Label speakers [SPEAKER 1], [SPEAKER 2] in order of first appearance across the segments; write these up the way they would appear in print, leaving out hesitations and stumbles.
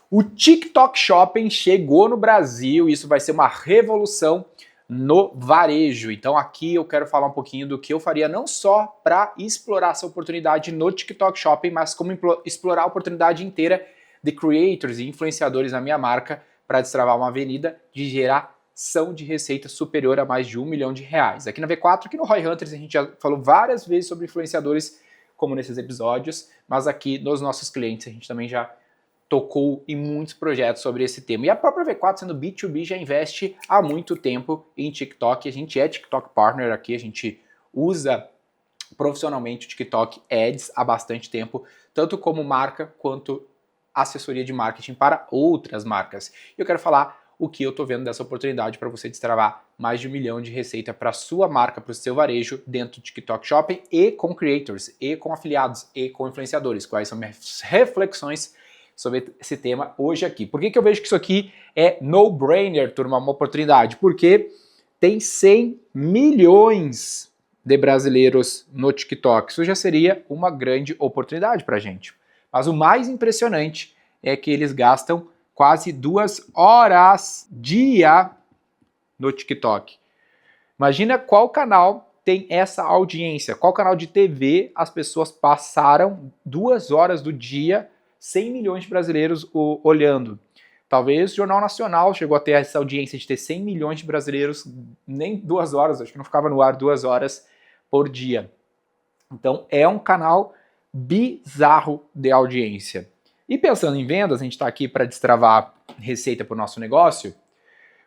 [SPEAKER 1] O TikTok Shopping chegou no Brasil e isso vai ser uma revolução no varejo. Então aqui eu quero falar um pouquinho do que eu faria não só para explorar essa oportunidade no TikTok Shopping, mas como explorar a oportunidade inteira de creators e influenciadores na minha marca para destravar uma avenida de geração de receita superior a mais de R$1 milhão. Aqui na V4, aqui no Roy Hunters, a gente já falou várias vezes sobre influenciadores, como nesses episódios, mas aqui nos nossos clientes a gente também já tocou em muitos projetos sobre esse tema. E a própria V4, sendo B2B, já investe há muito tempo em TikTok. A gente é TikTok Partner aqui, a gente usa profissionalmente o TikTok Ads há bastante tempo, tanto como marca quanto assessoria de marketing para outras marcas. E eu quero falar o que eu estou vendo dessa oportunidade para você destravar mais de R$1 milhão de receita para sua marca, para o seu varejo dentro do TikTok Shopping e com creators, e com afiliados, e com influenciadores. Quais são minhas reflexões sobre esse tema hoje aqui? Por que eu vejo que isso aqui é no-brainer, turma, uma oportunidade? Porque tem 100 milhões de brasileiros no TikTok. Isso já seria uma grande oportunidade para a gente. Mas o mais impressionante é que eles gastam quase 2 horas dia no TikTok. Imagina qual canal tem essa audiência, qual canal de TV as pessoas passaram 2 horas do dia, 100 milhões de brasileiros olhando. Talvez o Jornal Nacional chegou a ter essa audiência de ter 100 milhões de brasileiros, nem 2 horas, acho que não ficava no ar 2 horas por dia. Então é um canal bizarro de audiência. E pensando em vendas, a gente está aqui para destravar receita para o nosso negócio.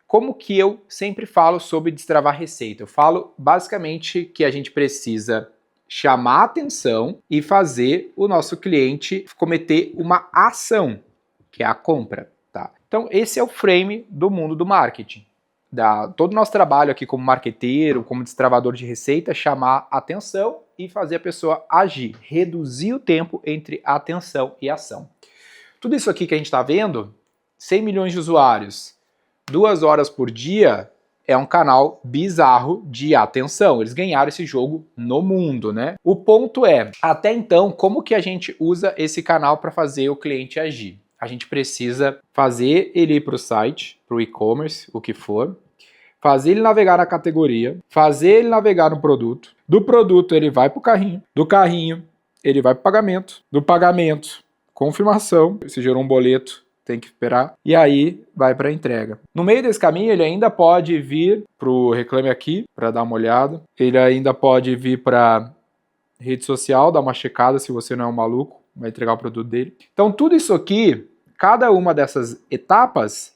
[SPEAKER 1] Como que eu sempre falo sobre destravar receita? Eu falo basicamente que a gente precisa chamar a atenção e fazer o nosso cliente cometer uma ação, que é a compra. Tá? Então esse é o frame do mundo do marketing. Todo o nosso trabalho aqui como marqueteiro, como destravador de receita, é chamar a atenção e fazer a pessoa agir, reduzir o tempo entre atenção e ação. Tudo isso aqui que a gente está vendo, 100 milhões de usuários, 2 horas por dia, é um canal bizarro de atenção. Eles ganharam esse jogo no mundo, né? O ponto é, até então, como que a gente usa esse canal para fazer o cliente agir? A gente precisa fazer ele ir para o site, para o e-commerce, o que for, fazer ele navegar na categoria, fazer ele navegar no produto, do produto ele vai para o carrinho, do carrinho ele vai para o pagamento, do pagamento confirmação, se gerou um boleto, tem que esperar, e aí vai para a entrega. No meio desse caminho, ele ainda pode vir para o Reclame Aqui, para dar uma olhada, ele ainda pode vir para rede social, dar uma checada se você não é um maluco, vai entregar o produto dele. Então tudo isso aqui, cada uma dessas etapas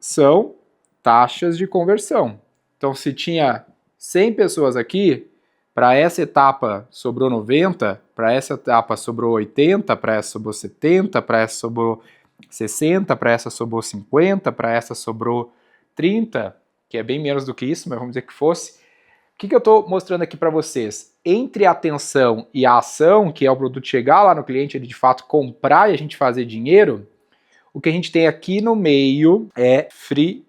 [SPEAKER 1] são taxas de conversão. Então se tinha 100 pessoas aqui, para essa etapa sobrou 90, para essa etapa sobrou 80, para essa sobrou 70, para essa sobrou 60, para essa sobrou 50, para essa sobrou 30, que é bem menos do que isso, mas vamos dizer que fosse. O que eu estou mostrando aqui para vocês? Entre a atenção e a ação, que é o produto chegar lá no cliente, ele de fato comprar e a gente fazer dinheiro, o que a gente tem aqui no meio é fricção.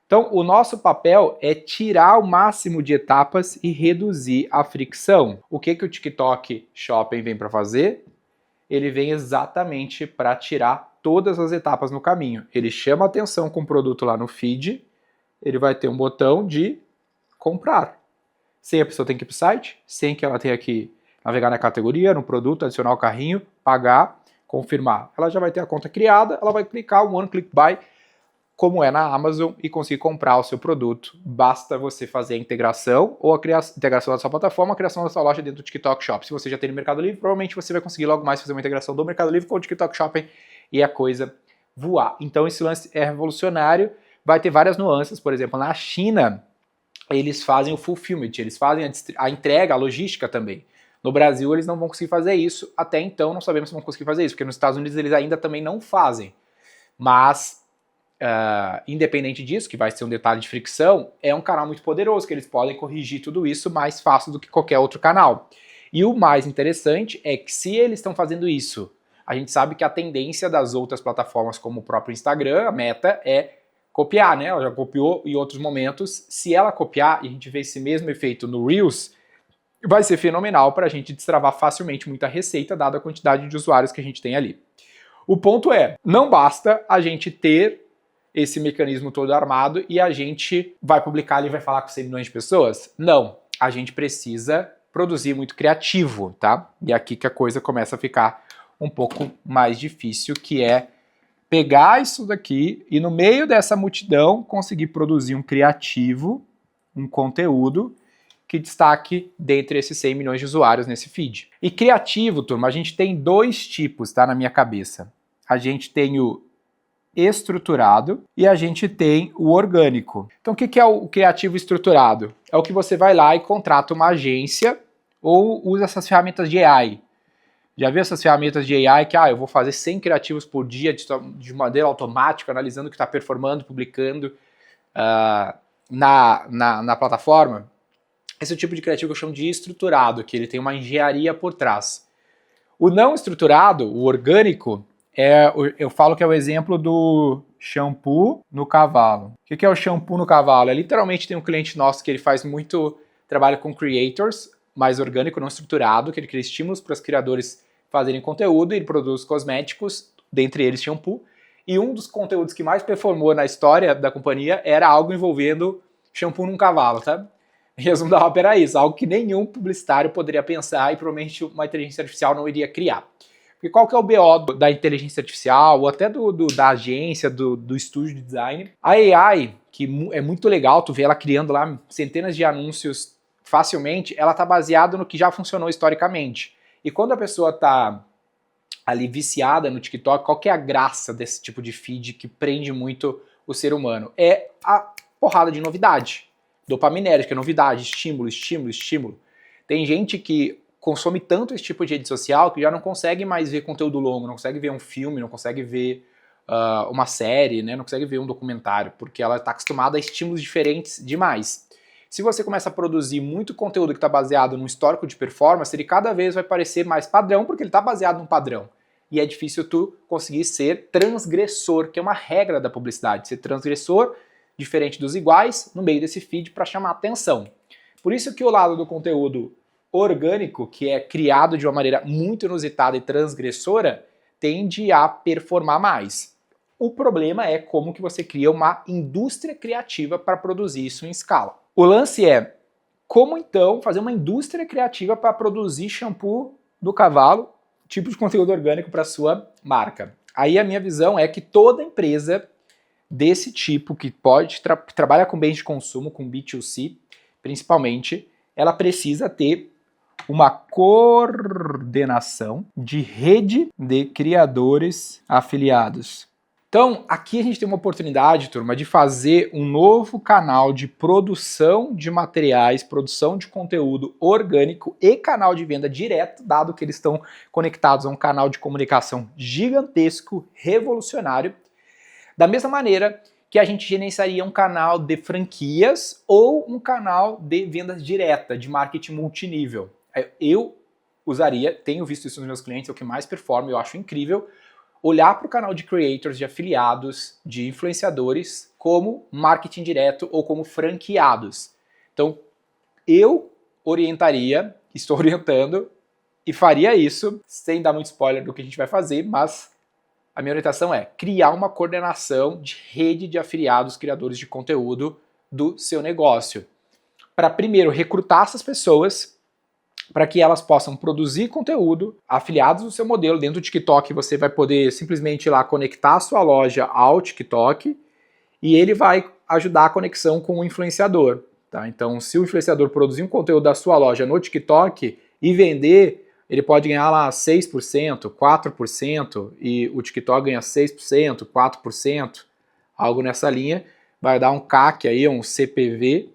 [SPEAKER 1] Então, o nosso papel é tirar o máximo de etapas e reduzir a fricção. O que o TikTok Shopping vem para fazer? Ele vem exatamente para tirar todas as etapas no caminho. Ele chama a atenção com o produto lá no feed, ele vai ter um botão de comprar. Sem a pessoa ter que ir para o site, sem que ela tenha que navegar na categoria, no produto, adicionar o carrinho, pagar, confirmar. Ela já vai ter a conta criada, ela vai clicar um One Click Buy, como é na Amazon, e conseguir comprar o seu produto. Basta você fazer a integração ou a integração da sua plataforma, a criação da sua loja dentro do TikTok Shop. Se você já tem no Mercado Livre, provavelmente você vai conseguir logo mais fazer uma integração do Mercado Livre com o TikTok Shopping e a coisa voar. Então esse lance é revolucionário, vai ter várias nuances. Por exemplo, na China, eles fazem o fulfillment, eles fazem a entrega, a logística também. No Brasil, eles não vão conseguir fazer isso. Até então, não sabemos se vão conseguir fazer isso, porque nos Estados Unidos eles ainda também não fazem. Mas independente disso, que vai ser um detalhe de fricção, é um canal muito poderoso, que eles podem corrigir tudo isso mais fácil do que qualquer outro canal. E o mais interessante é que se eles estão fazendo isso, a gente sabe que a tendência das outras plataformas, como o próprio Instagram, a Meta, é copiar, né? Ela já copiou em outros momentos. Se ela copiar, e a gente vê esse mesmo efeito no Reels, vai ser fenomenal para a gente destravar facilmente muita receita, dada a quantidade de usuários que a gente tem ali. O ponto é, não basta a gente ter esse mecanismo todo armado e a gente vai publicar ali e vai falar com 100 milhões de pessoas? Não, a gente precisa produzir muito criativo, tá? E aqui que a coisa começa a ficar um pouco mais difícil, que é pegar isso daqui e no meio dessa multidão conseguir produzir um criativo, um conteúdo que destaque dentre esses 100 milhões de usuários nesse feed. E criativo, turma, a gente tem dois tipos, tá, na minha cabeça. A gente tem o estruturado e a gente tem o orgânico. Então o que é o criativo estruturado? É o que você vai lá e contrata uma agência ou usa essas ferramentas de AI. Já viu essas ferramentas de AI que eu vou fazer 100 criativos por dia de maneira automática, analisando o que está performando, publicando na plataforma? Esse é o tipo de criativo que eu chamo de estruturado, que ele tem uma engenharia por trás. O não estruturado, o orgânico, eu falo que é o exemplo do shampoo no cavalo. O que é o shampoo no cavalo? Literalmente tem um cliente nosso que ele faz muito trabalho com creators, mais orgânico, não estruturado, que ele cria estímulos para os criadores fazerem conteúdo e ele produz cosméticos, dentre eles shampoo. E um dos conteúdos que mais performou na história da companhia era algo envolvendo shampoo num cavalo, tá? Resumo da ópera é isso, algo que nenhum publicitário poderia pensar e provavelmente uma inteligência artificial não iria criar. Porque qual que é o BO da inteligência artificial, ou até da agência, do estúdio de design? A AI, que é muito legal, tu vê ela criando lá centenas de anúncios facilmente, ela tá baseada no que já funcionou historicamente. E quando a pessoa tá ali viciada no TikTok, qual que é a graça desse tipo de feed que prende muito o ser humano? É a porrada de novidade. Dopaminérgica, novidade, estímulo, estímulo, estímulo. Tem gente que consome tanto esse tipo de rede social que já não consegue mais ver conteúdo longo, não consegue ver um filme, não consegue ver uma série, né? Não consegue ver um documentário, porque ela está acostumada a estímulos diferentes demais. Se você começa a produzir muito conteúdo que está baseado num histórico de performance, ele cada vez vai parecer mais padrão, porque ele está baseado num padrão. E é difícil tu conseguir ser transgressor, que é uma regra da publicidade, ser transgressor diferente dos iguais, no meio desse feed para chamar atenção. Por isso que o lado do conteúdo orgânico, que é criado de uma maneira muito inusitada e transgressora, tende a performar mais. O problema é como que você cria uma indústria criativa para produzir isso em escala. O lance é, como então fazer uma indústria criativa para produzir shampoo do cavalo, tipo de conteúdo orgânico para sua marca? Aí a minha visão é que toda empresa desse tipo, que pode trabalha com bens de consumo, com B2C, principalmente, ela precisa ter uma coordenação de rede de criadores afiliados. Então, aqui a gente tem uma oportunidade, turma, de fazer um novo canal de produção de materiais, produção de conteúdo orgânico e canal de venda direto, dado que eles estão conectados a um canal de comunicação gigantesco, revolucionário, da mesma maneira que a gente gerenciaria um canal de franquias ou um canal de vendas direta, de marketing multinível. Eu usaria, tenho visto isso nos meus clientes, é o que mais performa, eu acho incrível, olhar para o canal de creators, de afiliados, de influenciadores, como marketing direto ou como franqueados. Então, eu orientaria, estou orientando e faria isso, sem dar muito spoiler do que a gente vai fazer, mas a minha orientação é criar uma coordenação de rede de afiliados, criadores de conteúdo do seu negócio. Para primeiro recrutar essas pessoas, para que elas possam produzir conteúdo, afiliados do seu modelo. Dentro do TikTok você vai poder simplesmente ir lá conectar a sua loja ao TikTok e ele vai ajudar a conexão com o influenciador. Tá? Então, se o influenciador produzir um conteúdo da sua loja no TikTok e vender, ele pode ganhar lá 6%, 4%, e o TikTok ganha 6%, 4%, algo nessa linha, vai dar um CAC aí, um CPV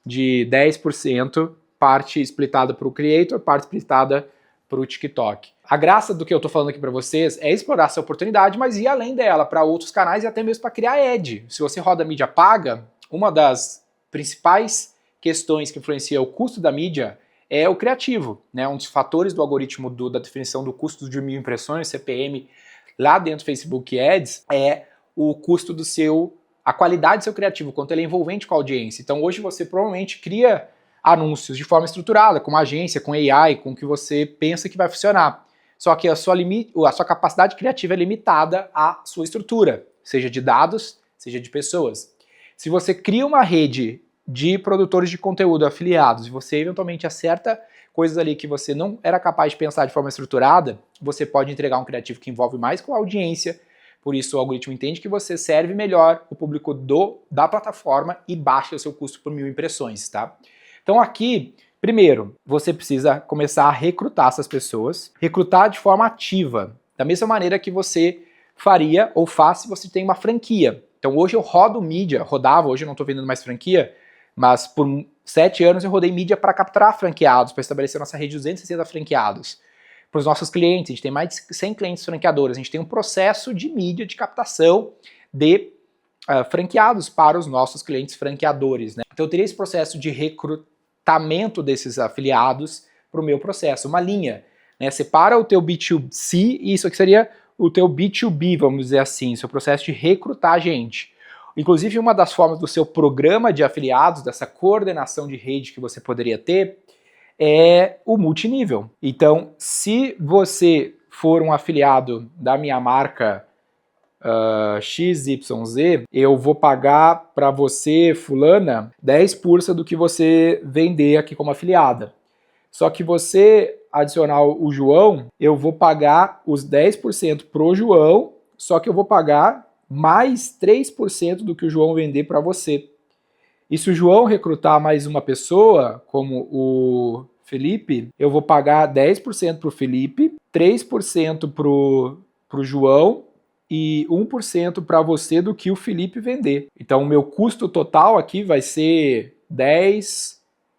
[SPEAKER 1] de 10%, parte splitada para o creator, parte splitada para o TikTok. A graça do que eu estou falando aqui para vocês é explorar essa oportunidade, mas ir além dela para outros canais e até mesmo para criar ad. Se você roda mídia paga, uma das principais questões que influencia o custo da mídia é o criativo, né? Um dos fatores do algoritmo da definição do custo de 1.000 impressões, CPM, lá dentro do Facebook Ads, é o custo a qualidade do seu criativo, quanto ele é envolvente com a audiência. Então hoje você provavelmente cria anúncios de forma estruturada, com uma agência, com AI, com o que você pensa que vai funcionar. Só que a sua capacidade criativa é limitada à sua estrutura, seja de dados, seja de pessoas. Se você cria uma rede de produtores de conteúdo afiliados e você eventualmente acerta coisas ali que você não era capaz de pensar de forma estruturada, você pode entregar um criativo que envolve mais com a audiência. Por isso o algoritmo entende que você serve melhor o público da plataforma e baixa o seu custo por 1000 impressões, tá? Então aqui, primeiro, você precisa começar a recrutar essas pessoas, recrutar de forma ativa, da mesma maneira que você faria ou faz se você tem uma franquia. Então hoje eu rodo mídia, hoje eu não estou vendendo mais franquia, mas por 7 anos eu rodei mídia para capturar franqueados, para estabelecer nossa rede de 260 franqueados. Para os nossos clientes, a gente tem mais de 100 clientes franqueadores, a gente tem um processo de mídia, de captação de franqueados para os nossos clientes franqueadores, né? Então eu teria esse processo de recrutamento desses afiliados para o meu processo, uma linha, né? Separa o teu B2C e isso aqui seria o teu B2B, vamos dizer assim, seu processo de recrutar gente. Inclusive, uma das formas do seu programa de afiliados, dessa coordenação de rede que você poderia ter, é o multinível. Então, se você for um afiliado da minha marca XYZ, eu vou pagar para você, fulana, 10% do que você vender aqui como afiliada. Só que você adicionar o João, eu vou pagar os 10% pro João, só que eu vou pagar mais 3% do que o João vender para você. E se o João recrutar mais uma pessoa, como o Felipe, eu vou pagar 10% para o Felipe, 3% para o João e 1% para você do que o Felipe vender. Então o meu custo total aqui vai ser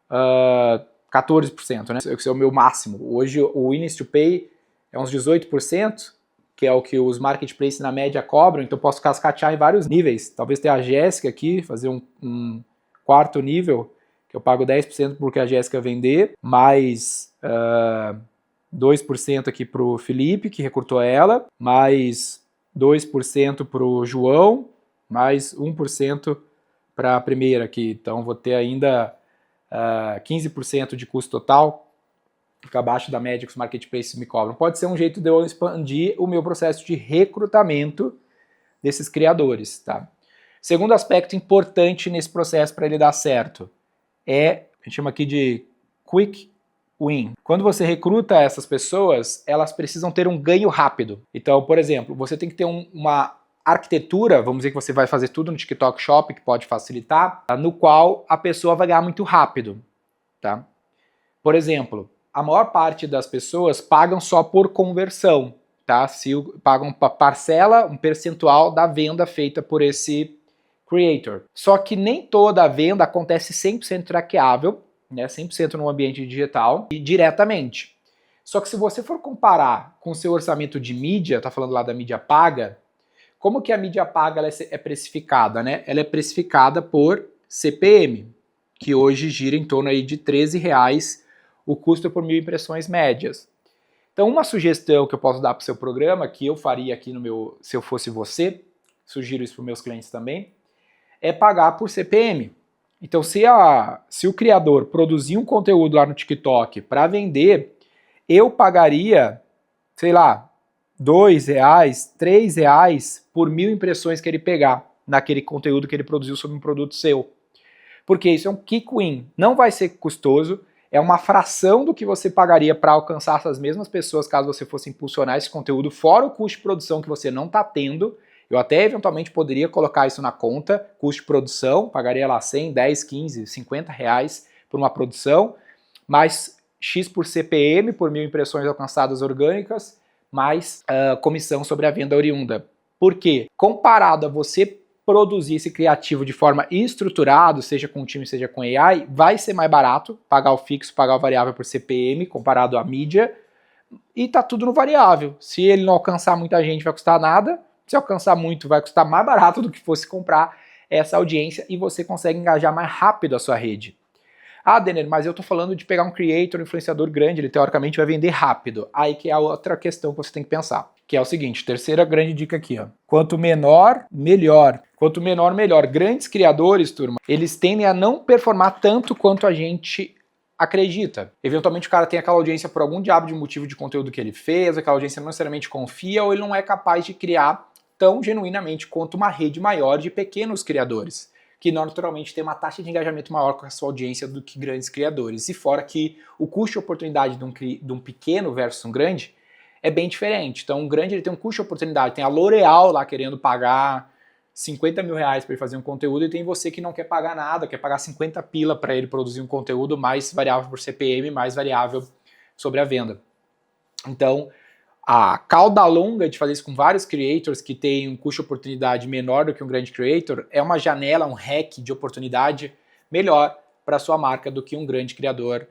[SPEAKER 1] 14%, né? Esse é o meu máximo. Hoje o Willingness to Pay é uns 18%, que é o que os marketplaces na média cobram, então eu posso cascatear em vários níveis. Talvez tenha a Jéssica aqui, fazer um quarto nível, que eu pago 10% porque a Jéssica vender, mais 2% aqui para o Felipe, que recrutou ela, mais 2% para o João, mais 1% para a primeira aqui. Então vou ter ainda 15% de custo total, fica abaixo da média que os marketplaces me cobram. Pode ser um jeito de eu expandir o meu processo de recrutamento desses criadores, tá? Segundo aspecto importante nesse processo para ele dar certo a gente chama aqui de quick win. Quando você recruta essas pessoas, elas precisam ter um ganho rápido. Então, por exemplo, você tem que ter uma arquitetura, vamos dizer que você vai fazer tudo no TikTok Shop, que pode facilitar, no qual a pessoa vai ganhar muito rápido, tá? Por exemplo, a maior parte das pessoas pagam só por conversão, tá? Pagam parcela, um percentual da venda feita por esse creator. Só que nem toda a venda acontece 100% traqueável, né? 100% no ambiente digital e diretamente. Só que se você for comparar com o seu orçamento de mídia, tá falando lá da mídia paga, como que a mídia paga ela é precificada, né? Ela é precificada por CPM, que hoje gira em torno aí de R$13 o custo por 1000 impressões médias. Então uma sugestão que eu posso dar para o seu programa, que eu faria aqui se eu fosse você, sugiro isso para os meus clientes também, é pagar por CPM. Então se o criador produzir um conteúdo lá no TikTok para vender, eu pagaria, sei lá, R$2, R$3 por 1000 impressões que ele pegar naquele conteúdo que ele produziu sobre um produto seu. Porque isso é um quick win, não vai ser custoso, é uma fração do que você pagaria para alcançar essas mesmas pessoas caso você fosse impulsionar esse conteúdo, fora o custo de produção que você não está tendo. Eu até eventualmente poderia colocar isso na conta, custo de produção, pagaria lá 100, 10, 15, 50 reais por uma produção, mais X por CPM, por 1000 impressões alcançadas orgânicas, mais comissão sobre a venda oriunda. Por quê? Comparado a você produzir esse criativo de forma estruturada, seja com o time, seja com AI, vai ser mais barato pagar o fixo, pagar o variável por CPM, comparado à mídia, e tá tudo no variável. Se ele não alcançar muita gente, vai custar nada. Se alcançar muito, vai custar mais barato do que fosse comprar essa audiência e você consegue engajar mais rápido a sua rede. Ah, Denner, mas eu tô falando de pegar um creator, um influenciador grande, ele teoricamente vai vender rápido. Aí que é a outra questão que você tem que pensar, que é o seguinte, terceira grande dica aqui, ó. Quanto menor, melhor. Quanto menor, melhor. Grandes criadores, turma, eles tendem a não performar tanto quanto a gente acredita. Eventualmente o cara tem aquela audiência por algum diabo de motivo de conteúdo que ele fez, aquela audiência não necessariamente confia, ou ele não é capaz de criar tão genuinamente quanto uma rede maior de pequenos criadores, que naturalmente tem uma taxa de engajamento maior com a sua audiência do que grandes criadores. E fora que o custo de oportunidade de um pequeno versus um grande é bem diferente. Então um grande ele tem um custo de oportunidade, tem a L'Oréal lá querendo pagar 50 mil reais para ele fazer um conteúdo, e tem você que não quer pagar nada, quer pagar 50 pila para ele produzir um conteúdo mais variável por CPM, mais variável sobre a venda. Então, a cauda longa de fazer isso com vários creators que tem um custo de oportunidade menor do que um grande creator é uma janela, um hack de oportunidade melhor para a sua marca do que um grande criador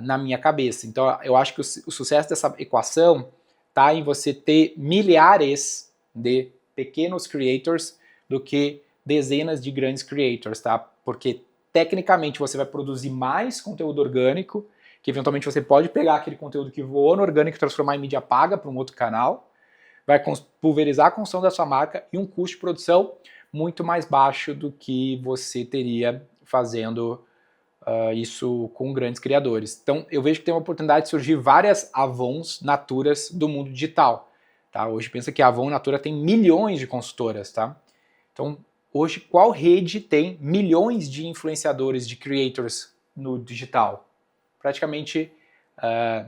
[SPEAKER 1] na minha cabeça. Então, eu acho que o sucesso dessa equação está em você ter milhares de pequenos creators do que dezenas de grandes creators, tá? Porque tecnicamente você vai produzir mais conteúdo orgânico, que eventualmente você pode pegar aquele conteúdo que voou no orgânico e transformar em mídia paga para um outro canal, vai pulverizar a construção da sua marca e um custo de produção muito mais baixo do que você teria fazendo isso com grandes criadores. Então eu vejo que tem uma oportunidade de surgir várias Avons, Naturas do mundo digital. Tá? Hoje pensa que a Avon Natura tem milhões de consultoras, tá? Então, hoje, qual rede tem milhões de influenciadores, de creators no digital? Praticamente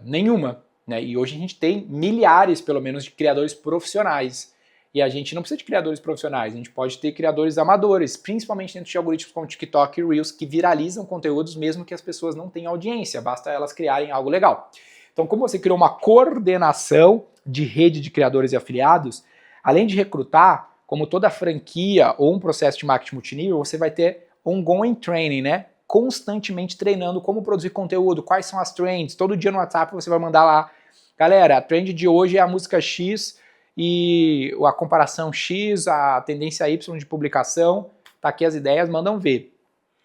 [SPEAKER 1] nenhuma. Né? E hoje a gente tem milhares, pelo menos, de criadores profissionais. E a gente não precisa de criadores profissionais, a gente pode ter criadores amadores, principalmente dentro de algoritmos como TikTok e Reels, que viralizam conteúdos mesmo que as pessoas não tenham audiência, basta elas criarem algo legal. Então, como você criou uma coordenação de rede de criadores e afiliados, além de recrutar, como toda franquia ou um processo de marketing multinível, você vai ter ongoing training, né? Constantemente treinando como produzir conteúdo, quais são as trends. Todo dia no WhatsApp você vai mandar lá, galera, a trend de hoje é a música X e a comparação X, a tendência Y de publicação, tá aqui as ideias, mandam ver.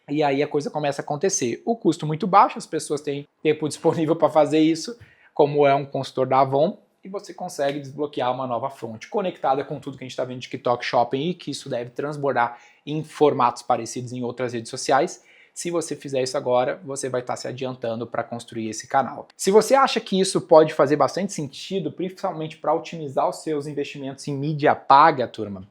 [SPEAKER 1] E aí a coisa começa a acontecer. O custo muito baixo, as pessoas têm tempo disponível para fazer isso, como é um consultor da Avon, e você consegue desbloquear uma nova fonte conectada com tudo que a gente está vendo de TikTok Shopping e que isso deve transbordar em formatos parecidos em outras redes sociais. Se você fizer isso agora, você vai estar se adiantando para construir esse canal. Se você acha que isso pode fazer bastante sentido, principalmente para otimizar os seus investimentos em mídia paga, turma,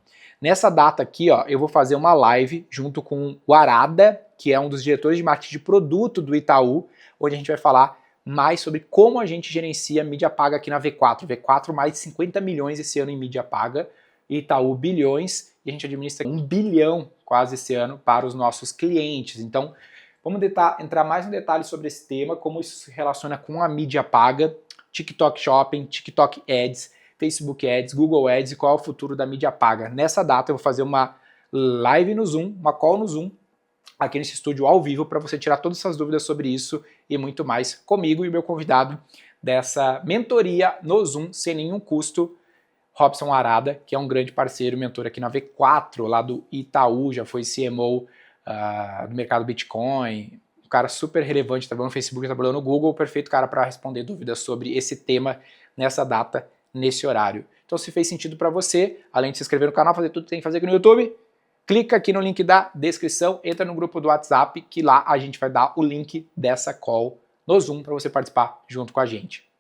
[SPEAKER 1] nessa data aqui, ó, eu vou fazer uma live junto com o Arada, que é um dos diretores de marketing de produto do Itaú, onde a gente vai falar mais sobre como a gente gerencia mídia paga aqui na V4. V4 mais de 50 milhões esse ano em mídia paga, Itaú bilhões, e a gente administra 1 bilhão quase esse ano para os nossos clientes. Então, vamos entrar mais no detalhe sobre esse tema, como isso se relaciona com a mídia paga, TikTok Shopping, TikTok Ads, Facebook Ads, Google Ads e qual é o futuro da mídia paga. Nessa data eu vou fazer uma live no Zoom, uma call no Zoom, aqui nesse estúdio ao vivo, para você tirar todas essas dúvidas sobre isso e muito mais comigo e o meu convidado dessa mentoria no Zoom, sem nenhum custo, Robson Arada, que é um grande parceiro, mentor aqui na V4, lá do Itaú, já foi CMO do mercado Bitcoin, um cara super relevante, trabalhou no Facebook, trabalhou no Google, perfeito cara para responder dúvidas sobre esse tema nessa data, nesse horário. Então se fez sentido para você, além de se inscrever no canal, fazer tudo que tem que fazer aqui no YouTube, clica aqui no link da descrição, entra no grupo do WhatsApp, que lá a gente vai dar o link dessa call no Zoom para você participar junto com a gente.